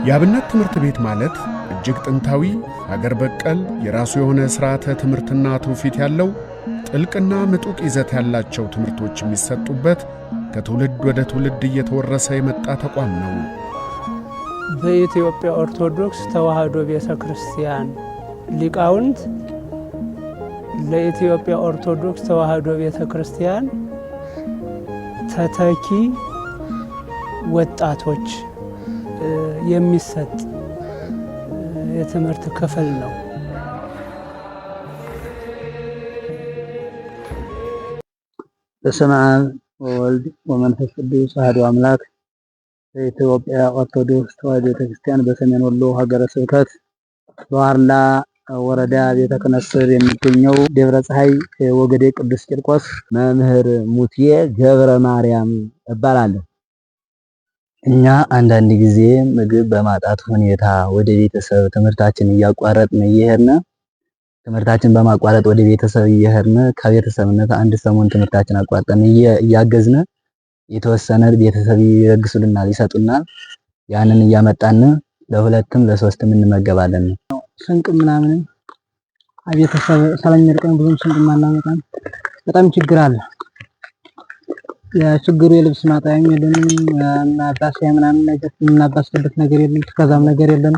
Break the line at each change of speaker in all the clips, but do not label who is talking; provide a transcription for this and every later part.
የአብነት ትምህርት ቤት ማለት እጅግ ጥንታዊ ሀገር በቀል የራሱ የሆነ ሥርዓተ ትምህርትና ትውፊት ያለው ጥልቅና ምጡቅ ይዘት ያላቸው ትምህርቶች የሚሰጡበት ከትውልድ ወደ ትውልድ እየተወረሰ የመጣ ተቋም ነው።
በኢትዮጵያ ኦርቶዶክስ ተዋሕዶ ቤተክርስቲያን ሊቃውንት ለኢትዮጵያ ኦርቶዶክስ ተዋሕዶ ቤተክርስቲያን ተተኪ ወጣቶች የሚሰጥ የትምህርት ክፍል ነው።
በስመ አብ ወወልድ ወመንፈስ ቅዱስ አሐዱ አምላክ። በኢትዮጵያ ኦርቶዶክስ ተዋሕዶ ቤተክርስቲያን በሰሜን ወሎ ሀገረ ስብከት በዋርላ ወረዳ ቤተ ክህነት ስር የሚገኘው ደብረ ፀሐይ ወገዴ ቅዱስ ቂርቆስ መምህር ሙቴ ገብረ ማርያም እባላለሁ። እኛ አንዳንድ ጊዜ ምግብ በማጣት ሁኔታ ወደ ቤተሰብ ትምህርታችን እያቋረጥን እየሄድን ወደ ቤተሰብ እየሄድን ከቤተሰብነት አንድ ሰሞን ትምህርታችን አቋርጠን እያገዝን የተወሰነ ቤተሰብ ይረግሱልናል፣ ይሰጡናል። ያንን እያመጣን ለሁለትም ለሶስትም እንመገባለን።
ስንቅ ምናምን ቤተሰብ ስለሚርቀን ብዙም ስንቅ ማናመጣም በጣም ችግር አለ። የችግሩ የልብስ ማጣያም የለንም፣ ማባሰያ ምናምን ነገር የምናባስበት ነገር የለም፣ ከዛም ነገር የለም።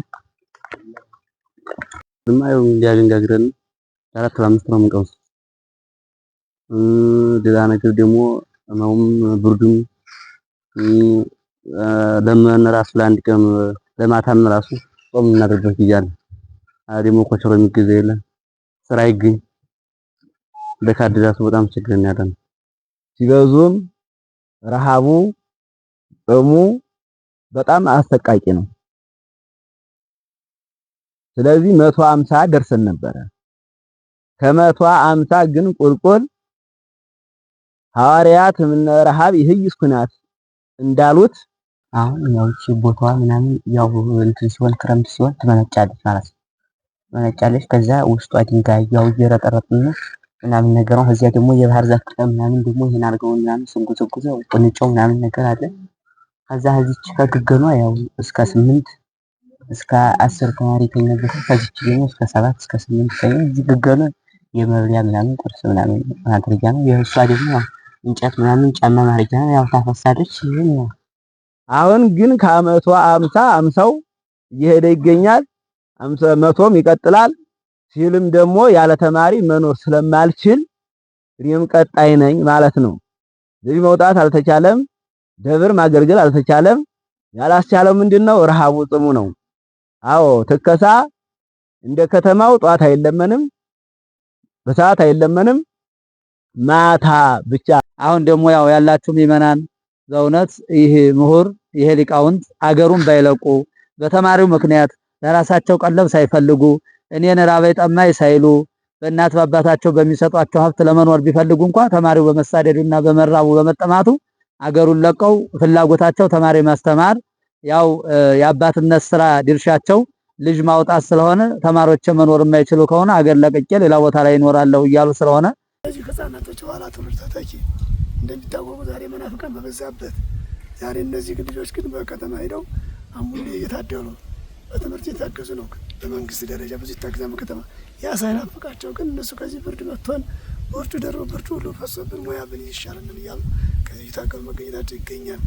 ማየው እንዲያገንጋግረን 4-5 ነው የምንቀምስ። ሌላ ነገር ደግሞ ማውም ብርዱም ለምን ራሱ ለአንድ ቀን ለማታም ራሱ ጾም እናደርግበት ይያል። ደግሞ ኮቸሮ የሚገዛ የለም፣ ስራ ይገኝ ለካድራሱ በጣም ችግር ነው ያለን። ሲበዙም ረሃቡ ጾሙ በጣም አሰቃቂ ነው። ስለዚህ 150 ደርሰን ነበረ። ከ150 ግን ቁልቁል ሐዋርያት ምን ረሃብ ይህይስ ኩናት እንዳሉት
አሁን ያው ቦታዋ ምናምን ያው እንትን ሲሆን ክረምት ሲሆን ትመነጫለች ማለት ነው። ትመነጫለች። ከዛ ውስጧ ድንጋይ ያው እየረጠረጥን ምናምን ነገር ነው። እዚያ ደግሞ የባህር ዛፍ ቅጠል ምናምን ደግሞ ይሄን አድርገው ምናምን ስንጉዘጉዘው ቁንጮው ምናምን ነገር አለ። ከዛ እዚች ከግገኗ ያው እስከ 8 እስከ 10 ተማሪ ተኛበት። ከዚች ደግሞ እስከ 7 እስከ 8 ተኛ። እዚህ ግገኗ የመብሊያ ምናምን ቁርስ ምናምን ማድረጊያ ነው። የእሷ ደግሞ እንጨት ምናምን ጫማ ማድረጊያ ነው። ያው ታፈሳለች። ይሄን
አሁን ግን ከ150 እየሄደ ይገኛል። 100ም ይቀጥላል። ሲልም ደግሞ ያለ ተማሪ መኖር ስለማልችል እኔም ቀጣይ ነኝ ማለት ነው። ለዚህ መውጣት አልተቻለም፣ ደብር ማገልገል አልተቻለም። ያላስቻለው ምንድነው? ረሃቡ ጽሙ ነው። አዎ ትከሳ እንደ ከተማው ጧት አይለመንም፣ በሰዓት አይለመንም፣ ማታ ብቻ።
አሁን ደግሞ ያው ያላችሁ ምእመናን በእውነት ይሄ ምሁር ይሄ ሊቃውንት አገሩን ባይለቁ በተማሪው ምክንያት ለራሳቸው ቀለብ ሳይፈልጉ እኔን ራበይ ጠማይ ሳይሉ በእናት በአባታቸው በሚሰጧቸው ሀብት ለመኖር ቢፈልጉ እንኳን ተማሪው በመሳደዱና በመራቡ በመጠማቱ አገሩን ለቀው ፍላጎታቸው ተማሪ ማስተማር ያው የአባትነት ስራ ድርሻቸው ልጅ ማውጣት ስለሆነ ተማሪዎች መኖር የማይችሉ ከሆነ አገር ለቅቄ ሌላ ቦታ ላይ ይኖራለሁ እያሉ ስለሆነ
እዚህ ከጻናቶች በኋላ ትምህርት ተተኪ እንደሚታወቁ ዛሬ መናፍቃን በበዛበት ዛሬ እነዚህ ልጆች ግን በከተማ ሄደው አሙሌ እየታደሉ በትምህርት የታገዙ ነው። በመንግስት ደረጃ ብዙ ይታገዛል በከተማ ያ ሳይናፍቃቸው ግን እነሱ ከዚህ ብርድ መጥቶን ብርዱ ደርቦ ብርዱ ሁሉ ፈሶብን ሙያ ምን ይሻለናል እያሉ ከዚህ ታገሉ መገኘታቸው ይገኛል።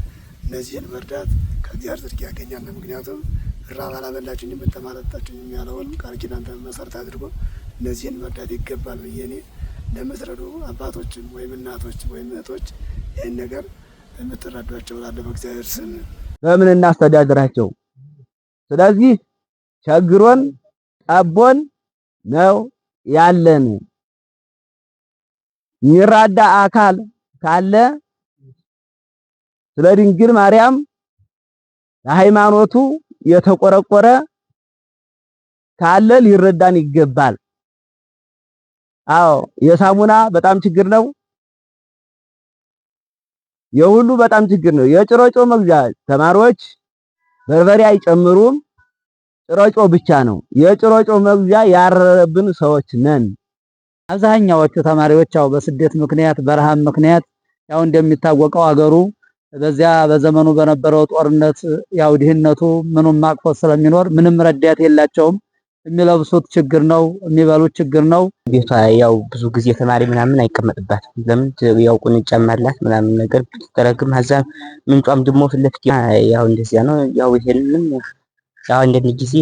እነዚህን መርዳት ከእግዚአብሔር ጽድቅ ያገኛል። ምክንያቱም ራብ አላበላችሁኝ የምትማለጣችሁኝ የሚያለውን ቃል ኪዳን መሰረት አድርጎ እነዚህን መርዳት ይገባል ብዬ እኔ ለምትረዱ አባቶችም ወይም እናቶች ወይም እህቶች ይህን ነገር የምትረዷቸው ላለ በእግዚአብሔር ስም
በምን እናስተዳድራቸው? ስለዚህ ቸግሮን ጠቦን ነው ያለን። የሚራዳ አካል ካለ ስለ ድንግል ማርያም ለሃይማኖቱ የተቆረቆረ ካለ ሊረዳን ይገባል። አዎ የሳሙና በጣም ችግር ነው። የሁሉ በጣም ችግር ነው። የጭሮጮ መግዣ ተማሪዎች በርበሬ አይጨምሩም፣ ጭሮጮ ብቻ ነው። የጭሮጮ መግዣ ያረረብን ሰዎች ነን።
አብዛኛዎቹ ተማሪዎች ያው በስደት ምክንያት በረሃብ ምክንያት ያው እንደሚታወቀው አገሩ በዚያ በዘመኑ በነበረው ጦርነት ያው ድህነቱ ምኑም ማቅፎ ስለሚኖር ምንም ረዳት የላቸውም። የሚለብሱት ችግር ነው፣ የሚበሉት ችግር ነው።
ቤቷ ያው ብዙ ጊዜ ተማሪ ምናምን አይቀመጥባትም። ለምን ያው ቁንጫም አላት ምናምን ነገር ብትጠረግም ሀዛብ ምንጯም ደግሞ ፊት ለፊት ያው እንደዚያ ነው። ያው ይሄንንም ያው አንዳንድ ጊዜ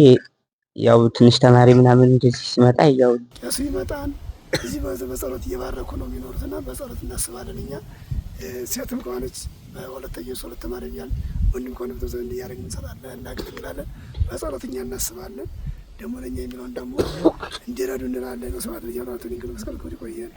ያው ትንሽ ተማሪ ምናምን እንደዚህ ሲመጣ ያው
ቄሱ ይመጣን እዚህ በጸሎት እየባረኩ ነው የሚኖሩትና በጸሎት እናስባለን እኛ። ሴትም ከሆነች በሁለተ ኢየሱስ ሁለት ተማሪ እያልን ወንድም ከሆነ በተወሰነ እንዲያደርግ እንሰጣለን፣ እናገለግላለን። በጸሎት እኛ እናስባለን። ደግሞ ለእኛ የሚለውን ደግሞ እንዲረዱ እንላለን። መስዋዕት ለየማቱ ድንግል መስቀል ክብር ይቆየን።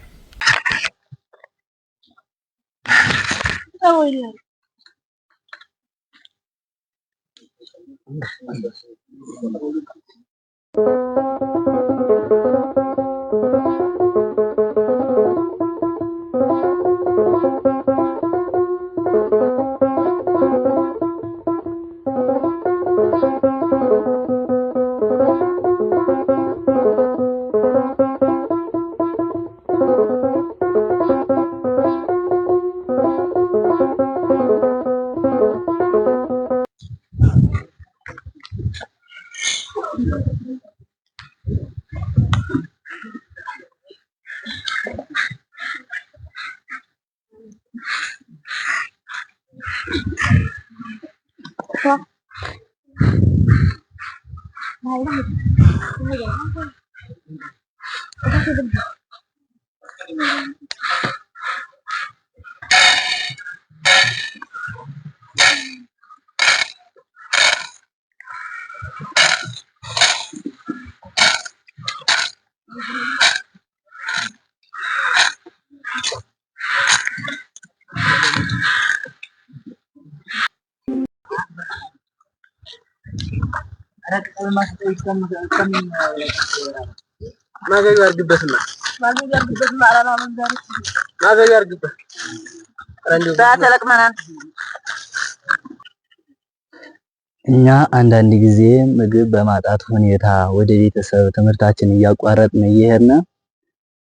እኛ አንዳንድ ጊዜ ምግብ በማጣት ሁኔታ ወደ ቤተሰብ ትምህርታችን እያቋረጥን እየሄድን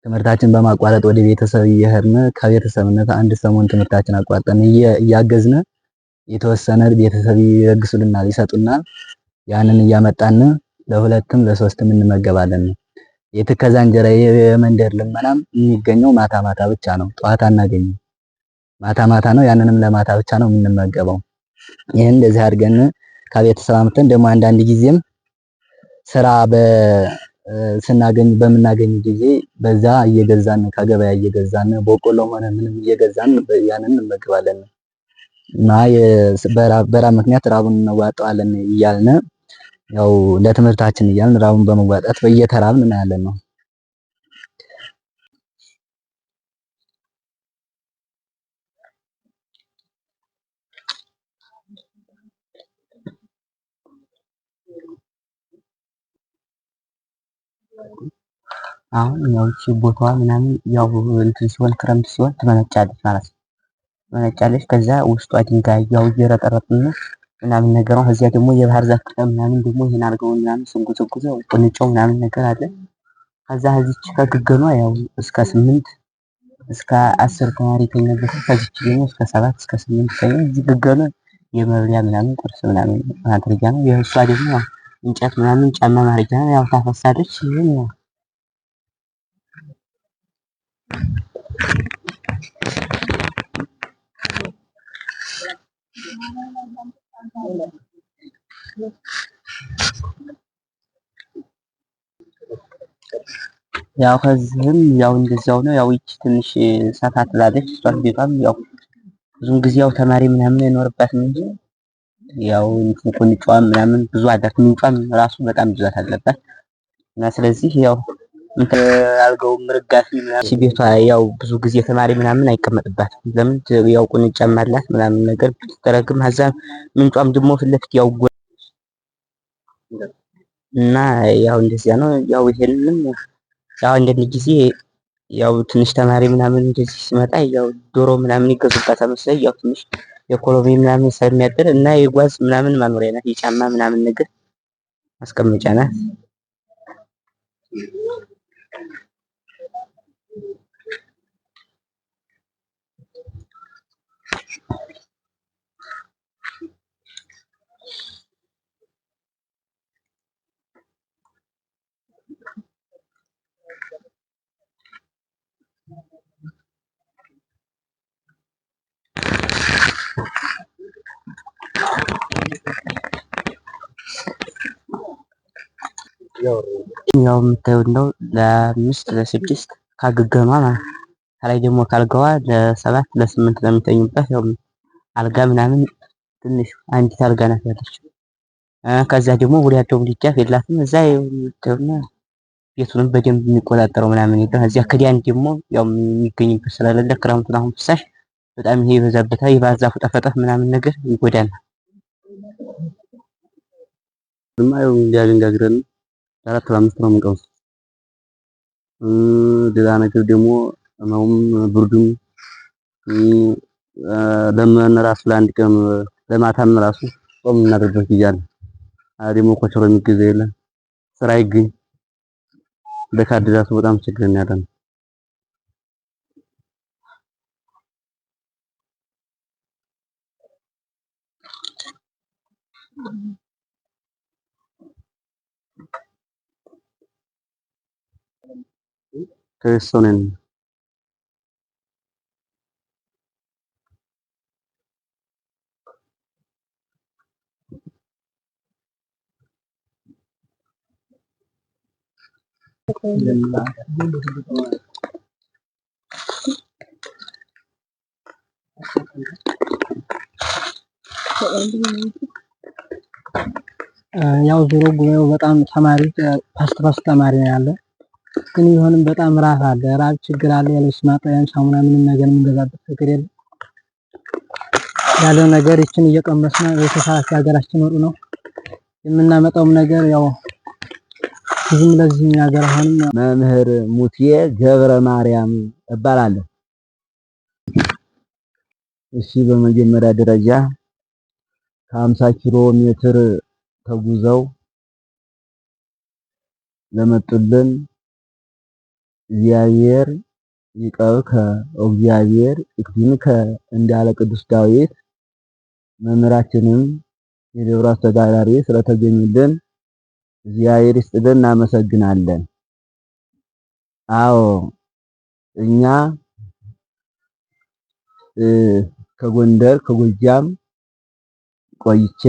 ትምህርታችን በማቋረጥ ወደ ቤተሰብ እየሄድን ከቤተሰብነት አንድ ሰሞን ትምህርታችን አቋርጠን እያገዝን የተወሰነ ቤተሰብ ይረግሱልናል፣ ይሰጡናል። ያንን እያመጣን ለሁለትም ለሶስትም እንመገባለን። የትከዛ እንጀራ የመንደር ልመናም የሚገኘው ማታ ማታ ብቻ ነው። ጠዋት አናገኝም። ማታ ማታ ነው። ያንንም ለማታ ብቻ ነው የምንመገበው። ይሄን እንደዚህ አድርገን ከቤተሰብ አምጥተን ደግሞ አንዳንድ ጊዜም ስራ በምናገኝ ጊዜ በዛ እየገዛን ከገበያ እየገዛን በቆሎ ሆነ ምንም እየገዛን ያንን እንመገባለን። እና በራብ ምክንያት ራቡን እንዋጣዋለን እያልን ያው ለትምህርታችን እያልን ራቡን በመዋጣት በየተራብን ነው ያለን ነው።
አሁን ያው እቺ ቦታዋ ምናምን ያው እንትን ሲሆን ክረምት ሲሆን ትመነጫለች ማለት ነው። ትመነጫለች። ከዛ ውስጧ ድንጋይ ያው እየረጠረጥን ምናምን ነገር ነው። ከዚያ ደግሞ የባህር ዛፍ ቅጠል ምናምን ደግሞ ይሄን አድርገው ምናምን ስንጉዘጉዘው ቁንጮው ምናምን ነገር አለ። ከዛ ከዚች ከግገኗ ያው እስከ 8 እስከ 10 ተማሪ ተኛበት። ከዚች ደግሞ እስከ 7 እስከ 8 ተኛ። እዚህ ግገኗ የመብሊያ ምናምን ቁርስ ምናምን ማድረጊያ ነው። የእሷ ደግሞ ያው እንጨት ምናምን ጫማ ማድረጊያ ነው። ያው ታፈሳለች። ይሄን ያው ያው ከዚህም ያው እንደዛው ነው። ያው ይቺ ትንሽ ሰፋ ትላለች። እሷን ቤቷም ያው ብዙም ጊዜ ያው ተማሪ ምናምን አይኖርባትም እንጂ ያው እንትን ቁንጫዋም ምናምን ብዙ አላት። ምንጯም ራሱ በጣም ብዛት አለባት እና ስለዚህ ያው አልገው ምርጋፊ ምናምን ቤቷ ያው ብዙ ጊዜ ተማሪ ምናምን አይቀመጥባትም። ለምን ያው ቁንጫም አላት ምናምን ነገር ብትጠረግም ሀዛብ ምንጯም ደግሞ ፊት ለፊት ያው እና ያው እንደዚያ ነው። ያው ይሄንንም ያው አንዳንድ ጊዜ ያው ትንሽ ተማሪ ምናምን እንደዚህ ሲመጣ ያው ዶሮ ምናምን ይገዙባታል መሰለኝ። ያው ትንሽ የኮሎኒ ምናምን ስለሚያደር እና የጓዝ ምናምን ማኖሪያ ናት። የጫማ ምናምን ነገር ማስቀመጫ ናት። ያው የምታዩት ነው ለ5 ለ6 ካገገማ ማለት ከላይ ደግሞ ካልጋዋ ለ7 ለ8 ለሚተኙበት ያው አልጋ ምናምን ትንሽ አንዲት አልጋ ናት ያለች። ከዛ ደግሞ ወዲያው ልጅፍ የላትም እዛ ይውና ቤቱንም በደንብ የሚቆጣጠረው ምናምን የለም። እዚያ ከዲያን ደግሞ ያው የሚገኝበት ስለሌለ ክረምቱን አሁን ፍሳሽ በጣም ይሄ ይበዛበታል። የባዛፉ ጠፈጠፍ ምናምን ነገር ይጎዳናል።
ማየው እንዲያገንጋግረን 4 ለ5 ነው የምንቀምሰው። ሌላ ነገር ደግሞ ማውም ብርዱም ለምን ራሱ ለአንድ ቀን ለማታም ራሱ ጾም እናደርግበት ይያል ደግሞ ኮቸሮ የሚገዛ የለም ስራ ይገኝ ለካድራቱ በጣም ችግር ነው ያለው። ከሰነን
ያው ዞሮ ጉባኤው በጣም ተማሪ ፓስት ተማሪ ነው ያለ። ግን ይሁንም በጣም ራብ አለ፣ ራብ ችግር አለ። የልብስ ማጠቢያም ሳሙና ምንም ነገር የምንገዛበት ነገር የለም። ያለው ነገር ይችን እየቀመስን በተሳሳተ ሀገራችን ወጡ ነው የምናመጣውም ነገር ያው ዝም ለዚህ ነገር አሁንም
መምህር ሙቲዬ ገብረ ማርያም እባላለሁ። እሺ በመጀመሪያ ደረጃ ከ50 ኪሎ ሜትር ተጉዘው ለመጡልን እግዚአብሔር ይቀበልከ እግዚአብሔር ይክድንከ እንዳለ ቅዱስ ዳዊት መምህራችንም የደብሩ አስተዳዳሪ ስለተገኙልን እግዚአብሔር ይስጥልን እናመሰግናለን። አዎ እኛ ከጎንደር ከጎጃም ቆይቼ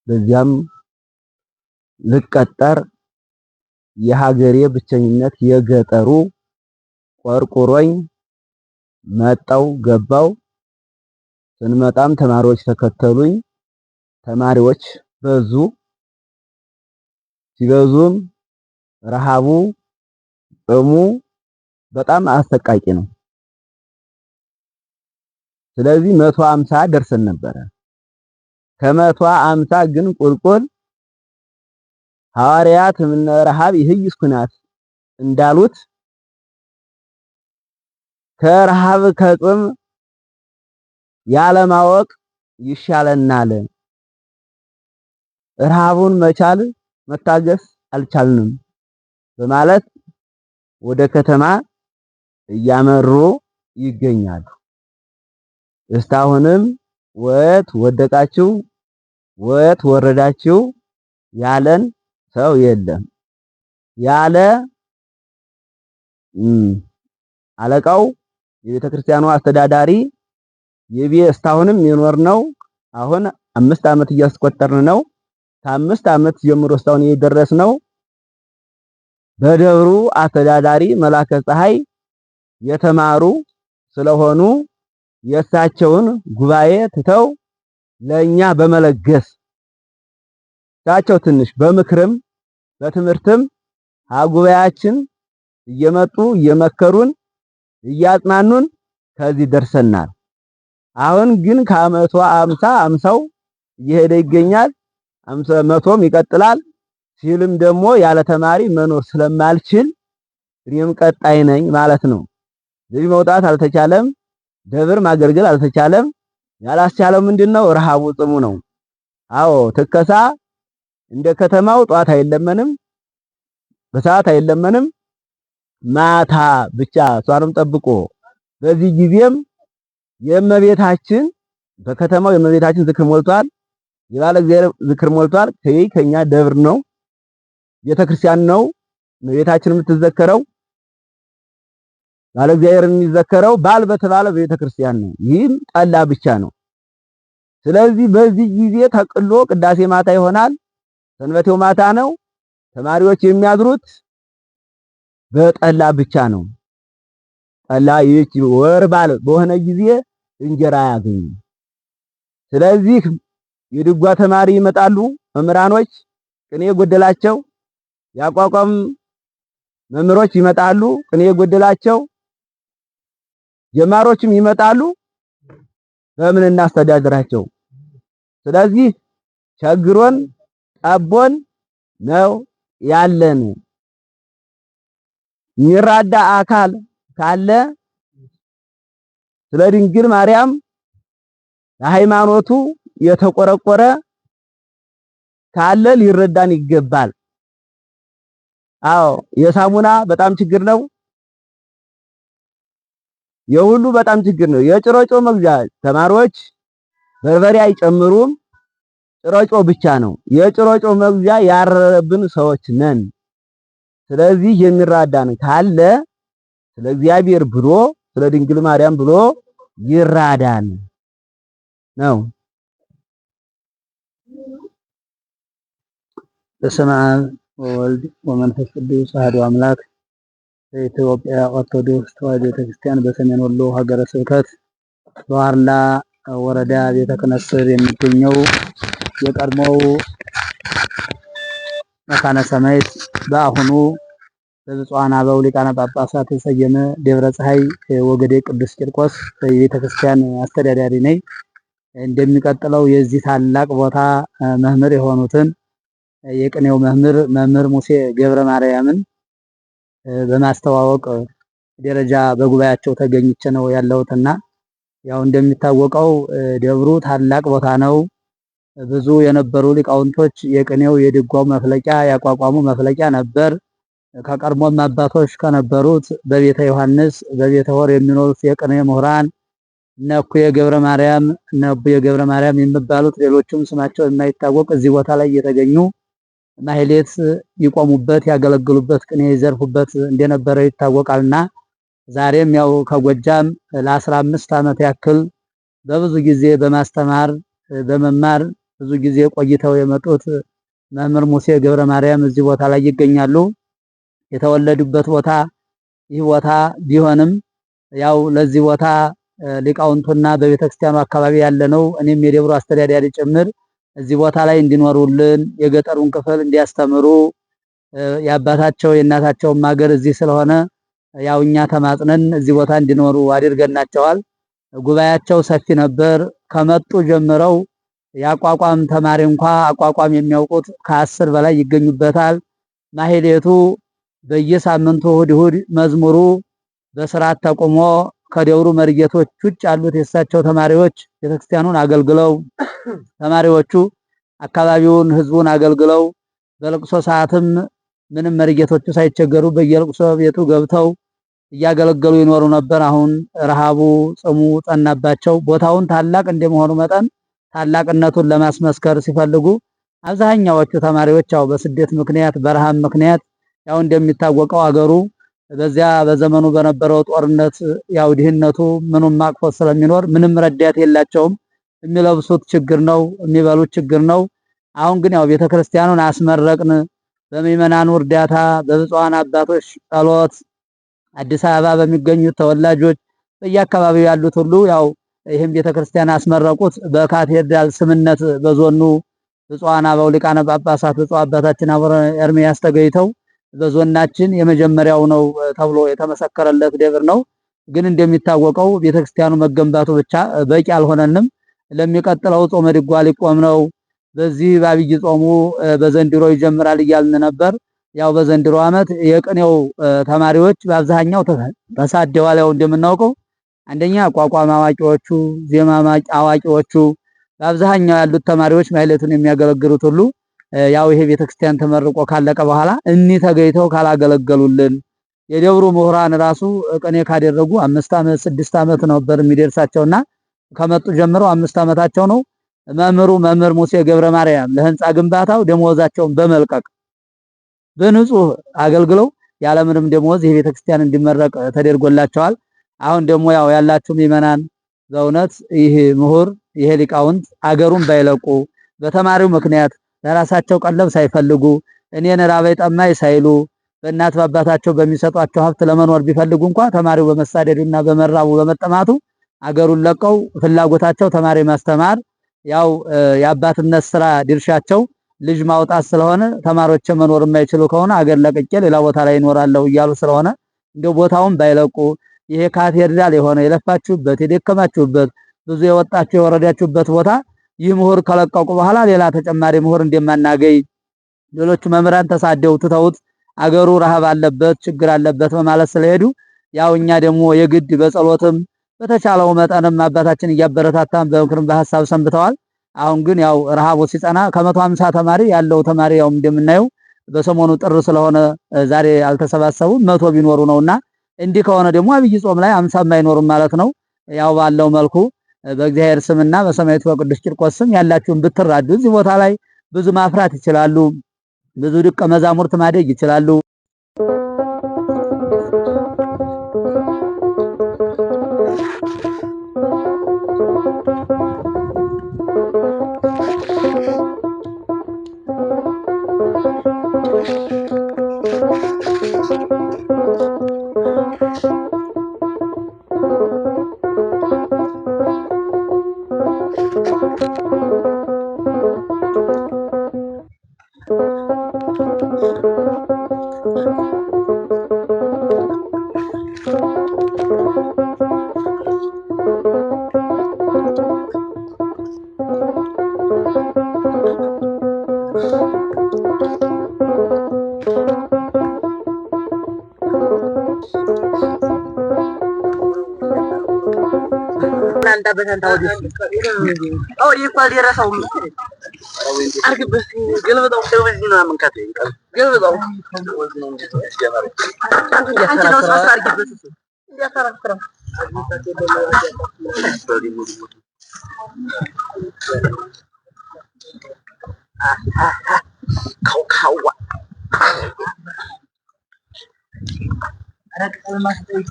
በዚያም ልቀጠር የሀገሬ ብቸኝነት የገጠሩ ቆርቆሮኝ መጣው ገባው። ስንመጣም ተማሪዎች ተከተሉኝ። ተማሪዎች በዙ። ሲበዙም ረሃቡ ጥሙ በጣም አሰቃቂ ነው። ስለዚህ 150 ደርሰን ነበረ። ከ150 ግን ቁልቁል ሐዋርያት ምን ረሃብ ይህይስ ኩናት እንዳሉት ከረሃብ ከጥም ያለማወቅ ይሻለናል። ረሃቡን መቻል መታገስ አልቻልንም በማለት ወደ ከተማ እያመሩ ይገኛሉ። እስካሁንም ወት ወደቃችሁ ወት ወረዳችሁ ያለን ሰው የለም። ያለ አለቃው የቤተክርስቲያኑ አስተዳዳሪ እስካሁንም የኖርነው አሁን 5 ዓመት እያስቆጠርን ነው። ከ5 ዓመት ጀምሮ እስካሁን የደረስነው በደብሩ አስተዳዳሪ መላከ ፀሐይ የተማሩ ስለሆኑ የእሳቸውን ጉባኤ ትተው ለኛ በመለገስ ታቸው ትንሽ በምክርም በትምህርትም ጉባኤያችን እየመጡ እየመከሩን እያጽናኑን ከዚህ ደርሰናል። አሁን ግን ከአመቱ 50 እየሄደ ይገኛል። 100ም ይቀጥላል። ሲልም ደግሞ ያለ ተማሪ መኖር ስለማልችል እኔም ቀጣይ ነኝ ማለት ነው። ለዚህ መውጣት አልተቻለም። ደብር ማገልገል አልተቻለም። ያላስቻለው ምንድነው? ረሃቡ ጥሙ ነው። አዎ ትከሳ እንደ ከተማው ጧት አይለመንም፣ በሰዓት አይለመንም፣ ማታ ብቻ ሷንም ጠብቆ በዚህ ጊዜም የእመቤታችን በከተማው የእመቤታችን ዝክር ሞልቷል። የባለ እግዚአብሔር ዝክር ሞልቷል። ከኛ ደብር ነው ቤተክርስቲያን ነው እመቤታችን የምትዘከረው። ባለ እግዚአብሔር የሚዘከረው ባል በተባለ ቤተክርስቲያን ነው። ይህም ጠላ ብቻ ነው። ስለዚህ በዚህ ጊዜ ተቅሎ ቅዳሴ ማታ ይሆናል። ሰንበቴው ማታ ነው። ተማሪዎች የሚያድሩት በጠላ ብቻ ነው። ጠላ ይህች ወር በሆነ ጊዜ እንጀራ አያገኙም። ስለዚህ የድጓ ተማሪ ይመጣሉ። መምህራኖች ቅኔ የጎደላቸው ያቋቋም መምህሮች ይመጣሉ። ቅኔ የጎደላቸው ጀማሮችም ይመጣሉ። በምን እናስተዳድራቸው? ስለዚህ ቸግሮን ጠቦን ነው ያለን። የሚራዳ አካል ካለ ስለ ድንግል ማርያም ለሃይማኖቱ የተቆረቆረ ካለ ሊረዳን ይገባል። አዎ የሳሙና በጣም ችግር ነው። የሁሉ በጣም ችግር ነው። የጭሮጮ መግዣ ተማሪዎች በርበሬ አይጨምሩም። ጭሮጮ ብቻ ነው። የጭሮጮ መግዣ ያረብን ሰዎች ነን። ስለዚህ የሚራዳን ካለ ስለ እግዚአብሔር ብሎ ስለ ድንግል ማርያም ብሎ ይራዳን ነው።
በስመ አብ ወወልድ ወመንፈስ ቅዱስ አሐዱ አምላክ። በኢትዮጵያ ኦርቶዶክስ ተዋሕዶ ቤተክርስቲያን በሰሜን ወሎ ሀገረ ስብከት በዋርላ ወረዳ ቤተ ክህነት ስር የሚገኘው የቀድሞው መካነ ሰማዕት በአሁኑ በብፁዓን አበው ሊቃነ ጳጳሳት የተሰየመ ደብረ ፀሐይ ወገዴ ቅዱስ ቂርቆስ የቤተ ክርስቲያን አስተዳዳሪ ነኝ። እንደሚቀጥለው የዚህ ታላቅ ቦታ መምህር የሆኑትን የቅኔው መምህር ሙሴ ገብረ ማርያምን በማስተዋወቅ ደረጃ በጉባኤያቸው ተገኝቼ ነው ያለሁትና ያው እንደሚታወቀው ደብሩ ታላቅ ቦታ ነው። ብዙ የነበሩ ሊቃውንቶች የቅኔው የድጓው መፍለቂያ ያቋቋሙ መፍለቂያ ነበር። ከቀድሞም አባቶች ከነበሩት በቤተ ዮሐንስ በቤተ ሆር የሚኖሩት የቅኔ ምሁራን እነኩ የገብረ ማርያም የሚባሉት ሌሎችም ስማቸው የማይታወቅ እዚህ ቦታ ላይ የተገኙ ማህሌት ይቆሙበት ያገለግሉበት ቅኔ ይዘርፉበት እንደነበረ ይታወቃልና ዛሬም ያው ከጎጃም ለ15 ዓመት ያክል በብዙ ጊዜ በማስተማር በመማር ብዙ ጊዜ ቆይተው የመጡት መምህር ሙሴ ገብረ ማርያም እዚህ ቦታ ላይ ይገኛሉ። የተወለዱበት ቦታ ይህ ቦታ ቢሆንም ያው ለዚህ ቦታ ሊቃውንቱና በቤተክርስቲያኑ አካባቢ ያለነው እኔም የደብሩ አስተዳዳሪ ጭምር እዚህ ቦታ ላይ እንዲኖሩልን የገጠሩን ክፍል እንዲያስተምሩ የአባታቸው የእናታቸው ሀገር እዚህ ስለሆነ ያው እኛ ተማጽነን እዚህ ቦታ እንዲኖሩ አድርገናቸዋል። ጉባኤያቸው ሰፊ ነበር። ከመጡ ጀምረው ያቋቋም ተማሪ እንኳን አቋቋም የሚያውቁት ከ10 በላይ ይገኙበታል። ማህሌቱ በየሳምንቱ እሁድ መዝሙሩ በስርዓት ተቆሞ ከደብሩ መርጌቶች ውጭ ያሉት የእሳቸው ተማሪዎች ቤተክርስቲያኑን አገልግለው ተማሪዎቹ አካባቢውን ህዝቡን አገልግለው በለቅሶ ሰዓትም ምንም መርጌቶቹ ሳይቸገሩ በየለቅሶ ቤቱ ገብተው እያገለገሉ ይኖሩ ነበር። አሁን ረሃቡ ጽሙ ጠናባቸው። ቦታውን ታላቅ እንደመሆኑ መጠን ታላቅነቱን ለማስመስከር ሲፈልጉ አብዛኛዎቹ ተማሪዎች ያው በስደት ምክንያት በረሃብ ምክንያት ያው እንደሚታወቀው አገሩ በዚያ በዘመኑ በነበረው ጦርነት ያው ድህነቱ ምኑም ማቅፎት ስለሚኖር ምንም ረዳት የላቸውም። የሚለብሱት ችግር ነው፣ የሚበሉት ችግር ነው። አሁን ግን ያው ቤተክርስቲያኑን አስመረቅን በሚመናኑ እርዳታ በብፁዓን አባቶች ጸሎት አዲስ አበባ በሚገኙት ተወላጆች በየአካባቢው ያሉት ሁሉ ያው ይሄን ቤተክርስቲያን አስመረቁት። በካቴድራል ስምነት በዞኑ ብፁዓን አበው ሊቃነ ጳጳሳት ብፁዕ አባታችን አቡነ ኤርምያስ ተገኝተው በዞናችን የመጀመሪያው ነው ተብሎ የተመሰከረለት ደብር ነው። ግን እንደሚታወቀው ቤተክርስቲያኑ መገንባቱ ብቻ በቂ አልሆነንም። ለሚቀጥለው ጾመ ድጓ ሊቆም ነው። በዚህ በአብይ ጾሙ በዘንድሮ ይጀምራል እያልን ነበር። ያው በዘንድሮ ዓመት የቅኔው ተማሪዎች በአብዛኛው ተሳደዋል። ያው እንደምናውቀው አንደኛ ቋቋም አዋቂዎቹ ዜማ አዋቂዎቹ በአብዛኛው ያሉት ተማሪዎች ማህሌቱን የሚያገለግሉት ሁሉ ያው ይሄ ቤተክርስቲያን ተመርቆ ካለቀ በኋላ እኒ ተገይተው ካላገለገሉልን የደብሩ ምሁራን ራሱ ቅኔ ካደረጉ 5 ዓመት 6 ዓመት ነበር የሚደርሳቸውና ከመጡ ጀምሮ 5 ዓመታቸው ነው። መምህር ሙሴ ገብረ ማርያም ለህንጻ ግንባታው ደሞዛቸውን በመልቀቅ በንጹህ አገልግለው ያለምንም ደሞዝ ይሄ ቤተክርስቲያን እንዲመረቅ ተደርጎላቸዋል። አሁን ደግሞ ያው ያላችሁ ምእመናን በእውነት ይሄ ምሁር ይሄ ሊቃውንት አገሩን ባይለቁ በተማሪው ምክንያት ለራሳቸው ቀለብ ሳይፈልጉ እኔን ራበይ ጠማይ ሳይሉ በእናት በአባታቸው በሚሰጧቸው ሀብት ለመኖር ቢፈልጉ እንኳን ተማሪው በመሳደዱና በመራቡ በመጠማቱ አገሩን ለቀው ፍላጎታቸው ተማሪ ማስተማር ያው የአባትነት ስራ ድርሻቸው ልጅ ማውጣት ስለሆነ ተማሪዎች መኖር የማይችሉ ከሆነ አገር ለቅቄ ሌላ ቦታ ላይ ይኖራለሁ እያሉ ስለሆነ እንደው ቦታውን ባይለቁ ይሄ ካቴድራል የሆነ የለፋችሁበት የደከማችሁበት ብዙ የወጣችሁ የወረዳችሁበት ቦታ ይህ ምሁር ከለቀቁ በኋላ ሌላ ተጨማሪ ምሁር እንደማናገኝ ሌሎች መምህራን ተሳደው ትተውት አገሩ ረሃብ አለበት ችግር አለበት በማለት ስለሄዱ ያው እኛ ደግሞ የግድ በጸሎትም በተቻለው መጠንም አባታችን እያበረታታን በምክርም በሐሳብ ሰንብተዋል። አሁን ግን ያው ረሃቡ ሲጸና ከ150 ተማሪ ያለው ተማሪ ያው እንደምናየው በሰሞኑ ጥር ስለሆነ ዛሬ አልተሰባሰቡም 100 ቢኖሩ ነውና እንዲህ ከሆነ ደግሞ አብይ ጾም ላይ 50 አይኖርም ማለት ነው። ያው ባለው መልኩ በእግዚአብሔር ስምና በሰማዕቱ በቅዱስ ቂርቆስ ስም ያላችሁን ብትራዱ እዚህ ቦታ ላይ ብዙ ማፍራት ይችላሉ። ብዙ ደቀ መዛሙርት ማደግ ይችላሉ።
በተንታ ወዲህ አው ይቆል የራሳው አርግበት ገልበጣው ደውዝ ነው መንካት ገልበጣው ነው እንዴት ያስጀመረ አንተ ነው ሳሳ አርግበት እንዲያፈራፍራ ካውካዋ አረቀል ማስተይ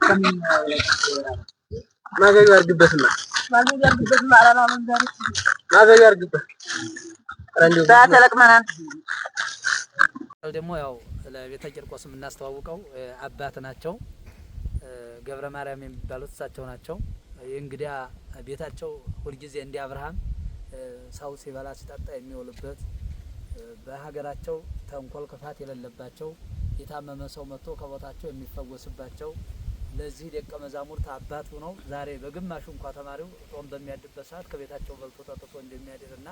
ከምን ማገዩ አርግበትና አራራ መንገር ማገዩ አርግበት አንዴው ታተለቅመናል
ደግሞ ያው ለቤተ ቂርቆስ የምናስተዋውቀው አባት ናቸው። ገብረ ማርያም የሚባሉት እሳቸው ናቸው። እንግዲያ ቤታቸው ሁልጊዜ እንደ አብርሃም ሰው ሲበላ ሲጠጣ የሚውልበት በሀገራቸው ተንኮል ክፋት የሌለባቸው የታመመ ሰው መጥቶ ከቦታቸው የሚፈወስባቸው ለዚህ ደቀ መዛሙርት አባት ሆነው ዛሬ በግማሹ እንኳን ተማሪው ጾም በሚያድርበት ሰዓት ከቤታቸው በልቶ ጠጥቶ እንደሚያድርና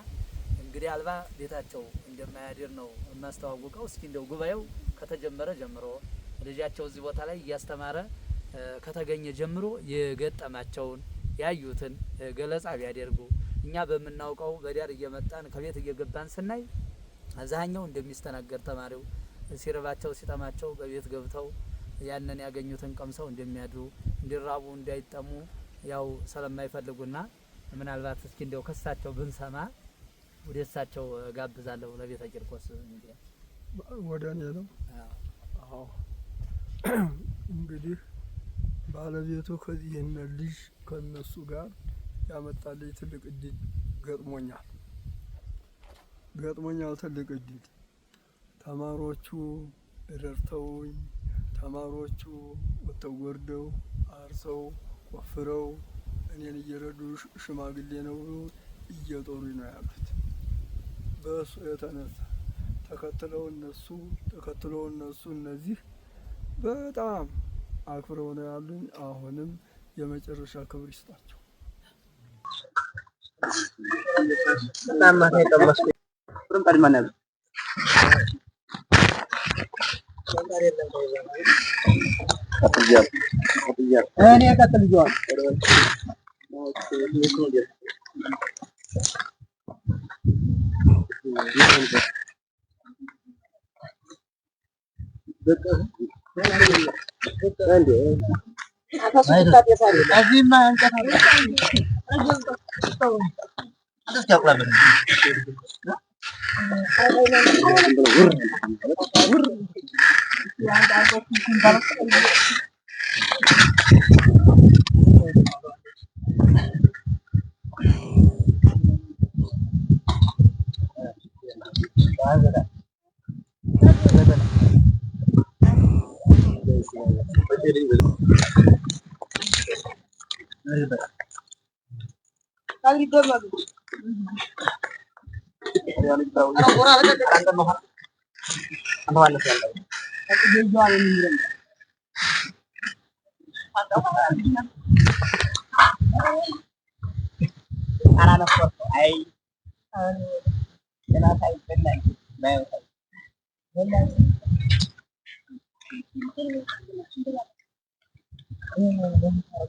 እንግዲህ አልባ ቤታቸው እንደማያድር ነው የማስተዋውቀው። እስኪ እንደው ጉባኤው ከተጀመረ ጀምሮ ልጃቸው እዚህ ቦታ ላይ እያስተማረ ከተገኘ ጀምሮ የገጠማቸውን ያዩትን ገለጻ ቢያደርጉ እኛ በምናውቀው በዳር እየመጣን ከቤት እየገባን ስናይ አዛኛው እንደሚስተናገር ተማሪው ሲርባቸው ሲጠማቸው በቤት ገብተው ያንን ያገኙትን ቀምሰው እንደሚያድሩ እንዲራቡ እንዳይጠሙ ያው ስለማይፈልጉና ምናልባት እስኪ እንደው ከሳቸው ብንሰማ ወደሳቸው ጋብዛለሁ። ለቤተ ቂርቆስ እንግዲህ
ወደኔ ነው። አዎ እንግዲህ ባለቤቱ ከዚህን ልጅ ከነሱ ጋር ያመጣልኝ ትልቅ እድል ገጥሞኛል ትልቅ እድል ተማሪዎቹ ረድተውኝ ተማሪዎቹ ወጥተው ወርደው አርሰው ቆፍረው እኔን እየረዱ ሽማግሌ ነው እየጦሩኝ ነው ያሉት። በእሱ የተነሳ ተከትለው እነሱ እነዚህ በጣም አክብረው ነው ያሉኝ። አሁንም የመጨረሻ ክብር ይስጣቸው።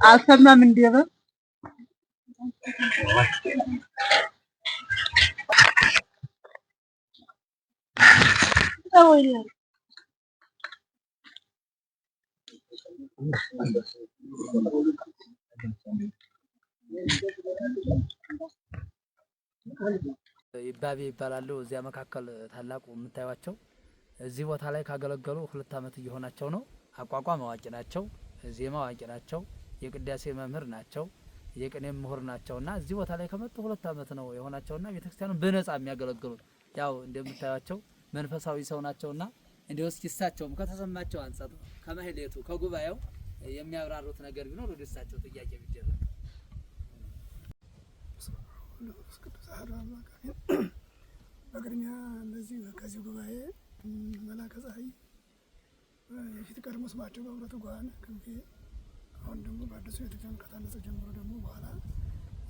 አልሰማም እንዴ?
ይባቤ ይባላሉ። እዚያ መካከል ታላቁ የምታዩቸው እዚህ ቦታ ላይ ካገለገሉ 2 ዓመት እየሆናቸው ነው። አቋቋም አዋቂ ናቸው፣ ዜማ አዋቂ ናቸው፣ የቅዳሴ መምህር ናቸው፣ የቅኔም ምሁር ናቸውና እዚህ ቦታ ላይ ከመጡ 2 ዓመት ነው የሆናቸውና ቤተክርስቲያኑን በነጻ የሚያገለግሉት ያው እንደምታዩቸው መንፈሳዊ ሰው ናቸውና እንደው እስኪ እሳቸውም ከተሰማቸው አንጸት ከመህሌቱ ከጉባኤው የሚያብራሩት ነገር ቢኖር ወደ እሳቸው ጥያቄ ቢደረግ።
በቅድሚያ እንደዚህ ከዚህ ጉባኤ መላከ ፀሐይ የፊት ቀድሞ ስማቸው በእውነቱ ጓን ክንፌ፣ አሁን ደግሞ በአዲሱ ቤተክርስቲያን ከታነጸ ጀምሮ ደግሞ በኋላ